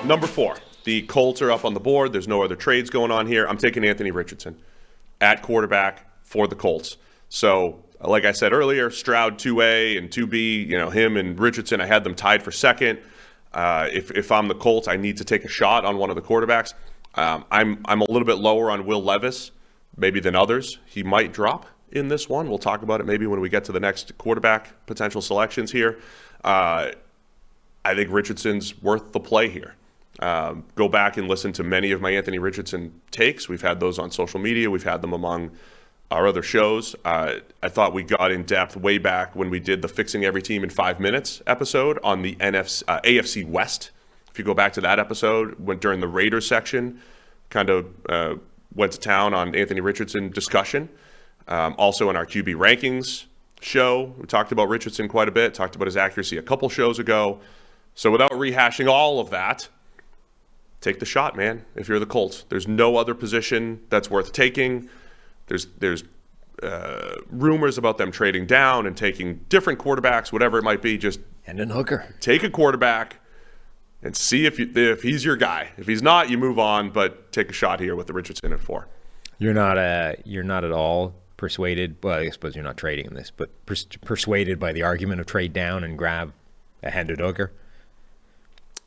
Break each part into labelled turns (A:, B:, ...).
A: Number 4, the Colts are up on the board. There's no other trades going on here. I'm taking Anthony Richardson at quarterback for the Colts. So, like I said earlier, Stroud 2A and 2B, him and Richardson, I had them tied for second. If I'm the Colts, I need to take a shot on one of the quarterbacks. I'm a little bit lower on Will Levis, maybe than others. He might drop in this one. We'll talk about it maybe when we get to the next quarterback potential selections here. I think Richardson's worth the play here. Go back and listen to many of my Anthony Richardson takes. We've had those on social media. We've had them among our other shows. I thought we got in depth way back when we did the Fixing Every Team in 5 Minutes episode on the AFC West. If you go back to that episode, went during the Raiders section, kind of went to town on Anthony Richardson discussion. Also in our QB rankings show, we talked about Richardson quite a bit, talked about his accuracy a couple shows ago. So without rehashing all of that, take the shot, man, if you're the Colts. There's no other position that's worth taking. There's rumors about them trading down and taking different quarterbacks, whatever it might be. Just
B: Hendon Hooker.
A: Take a quarterback and see if he's your guy. If he's not, you move on, but take a shot here with the Richardson at 4.
B: You're not at all persuaded, well, I suppose you're not trading in this, but persuaded by the argument of trade down and grab a Hendon Hooker?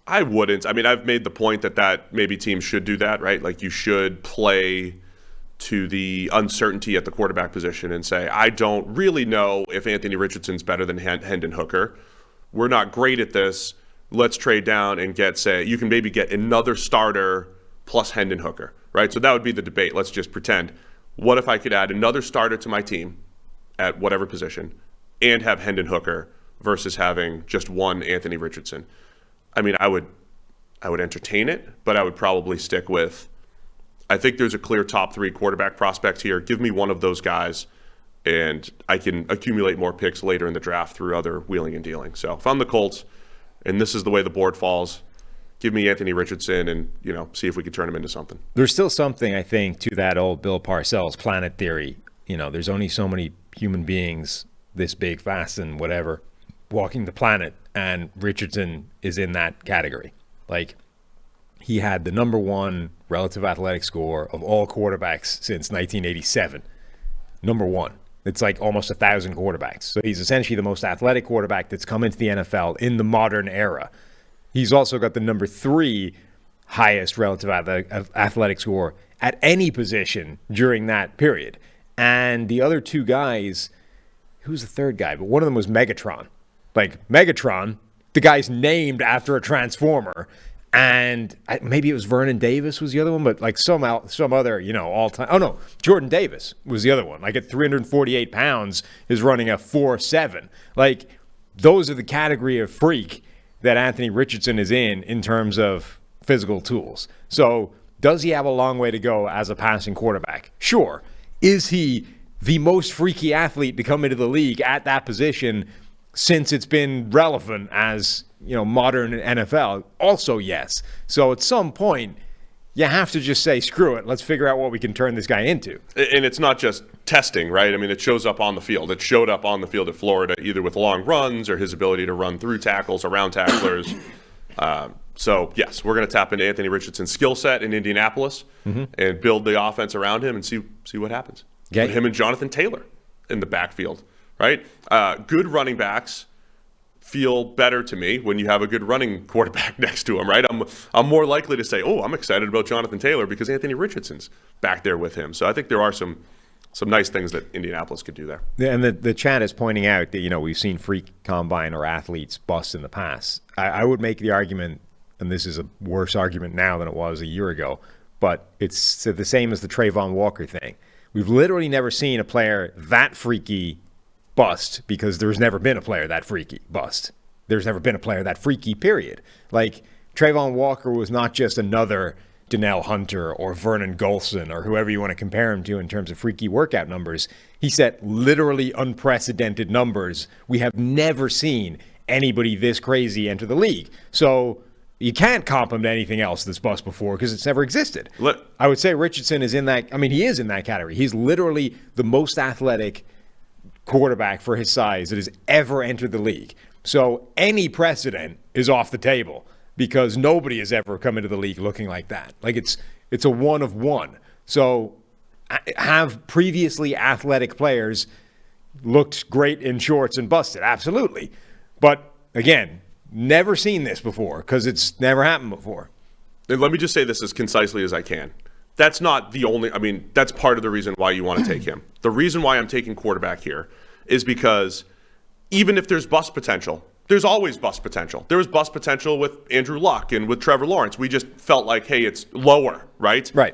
A: I wouldn't. I mean, I've made the point that maybe teams should do that, right? Like you should play to the uncertainty at the quarterback position and say, I don't really know if Anthony Richardson's better than Hendon Hooker. We're not great at this. Let's trade down and you can maybe get another starter plus Hendon Hooker, right? So that would be the debate. Let's just pretend. What if I could add another starter to my team at whatever position and have Hendon Hooker versus having just one Anthony Richardson? I mean, I would entertain it, but I would probably stick with, I think there's a clear top 3 quarterback prospect here. Give me one of those guys, and I can accumulate more picks later in the draft through other wheeling and dealing. So if I'm the Colts, and this is the way the board falls, give me Anthony Richardson and, see if we could turn him into something.
B: There's still something, I think, to that old Bill Parcells planet theory. There's only so many human beings this big, fast, and whatever walking the planet, and Richardson is in that category. Like, he had the number 1 relative athletic score of all quarterbacks since 1987. Number 1. It's like almost 1,000 quarterbacks. So he's essentially the most athletic quarterback that's come into the NFL in the modern era. He's also got the number 3 highest relative athletic score at any position during that period. And the other 2 guys, who's the third guy? But one of them was Megatron. Like, Megatron, the guy's named after a Transformer. And maybe it was Vernon Davis was the other one, but like some other, all-time. Oh, no, Jordan Davis was the other one. Like at 348 pounds is running a 4.7. Like, those are the category of freak that Anthony Richardson is in terms of physical tools. So does he have a long way to go as a passing quarterback? Sure. Is he the most freaky athlete to come into the league at that position since it's been relevant as, modern NFL? Also, yes. So at some point, you have to just say, screw it, let's figure out what we can turn this guy into.
A: And it's not just testing, right? I mean, it shows up on the field. It showed up on the field at Florida, either with long runs or his ability to run through tackles, around tacklers. So, yes, we're going to tap into Anthony Richardson's skill set in Indianapolis and build the offense around him and see what happens.
B: Okay.
A: Put him and Jonathan Taylor in the backfield, right? Good running backs feel better to me when you have a good running quarterback next to him, right? I'm more likely to say, I'm excited about Jonathan Taylor because Anthony Richardson's back there with him. So I think there are some nice things that Indianapolis could do there.
B: Yeah, and the chat is pointing out that, we've seen freak combine or athletes bust in the past. I would make the argument, and this is a worse argument now than it was a year ago, but it's the same as the Trayvon Walker thing. We've literally never seen a player that freaky bust because there's never been a player that freaky bust. There's never been a player that freaky, period. Like, Trayvon Walker was not just another Donnell Hunter or Vernon Golson or whoever you want to compare him to in terms of freaky workout numbers. He set literally unprecedented numbers. We have never seen anybody this crazy enter the league. So you can't comp him to anything else that's bust before because it's never existed. I would say Richardson is in that. I mean, he is in that category. He's literally the most athletic quarterback for his size that has ever entered the league. So any precedent is off the table because nobody has ever come into the league looking like that. Like it's a one of one. So have previously athletic players looked great in shorts and busted? Absolutely. But again, never seen this before because it's never happened before.
A: And let me just say this as concisely as I can. That's not the only, I mean, that's part of the reason why you want to take him. The reason why I'm taking quarterback here is because even if there's bust potential, there's always bust potential. There was bust potential with Andrew Luck and with Trevor Lawrence. We just felt like, hey, it's lower, right?
B: Right.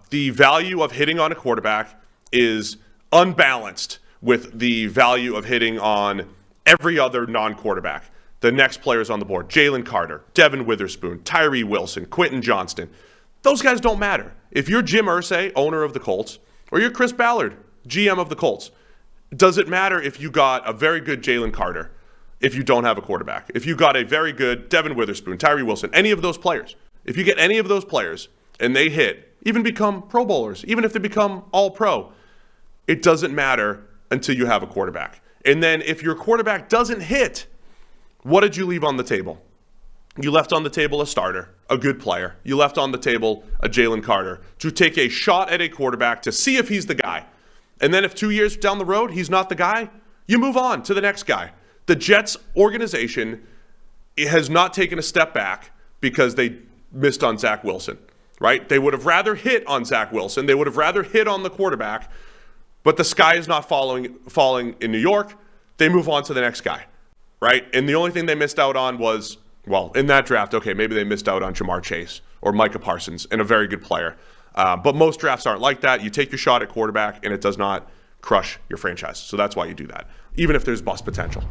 A: The value of hitting on a quarterback is unbalanced with the value of hitting on every other non-quarterback. The next players on the board: Jalen Carter, Devin Witherspoon, Tyree Wilson, Quentin Johnston. Those guys don't matter. If you're Jim Irsay, owner of the Colts, or you're Chris Ballard, GM of the Colts, does it matter if you got a very good Jalen Carter if you don't have a quarterback? If you got a very good Devin Witherspoon, Tyree Wilson, any of those players, if you get any of those players and they hit, even become Pro Bowlers, even if they become All-Pro, it doesn't matter until you have a quarterback. And then if your quarterback doesn't hit, what did you leave on the table? You left on the table a starter, a good player. You left on the table a Jalen Carter to take a shot at a quarterback to see if he's the guy. And then if 2 years down the road he's not the guy, you move on to the next guy. The Jets organization has not taken a step back because they missed on Zach Wilson, right? They would have rather hit on Zach Wilson. They would have rather hit on the quarterback, but the sky is not falling in New York. They move on to the next guy, right? And the only thing they missed out on was, well, in that draft, okay, maybe they missed out on Jamar Chase or Micah Parsons and a very good player. But most drafts aren't like that. You take your shot at quarterback and it does not crush your franchise. So that's why you do that, even if there's bust potential.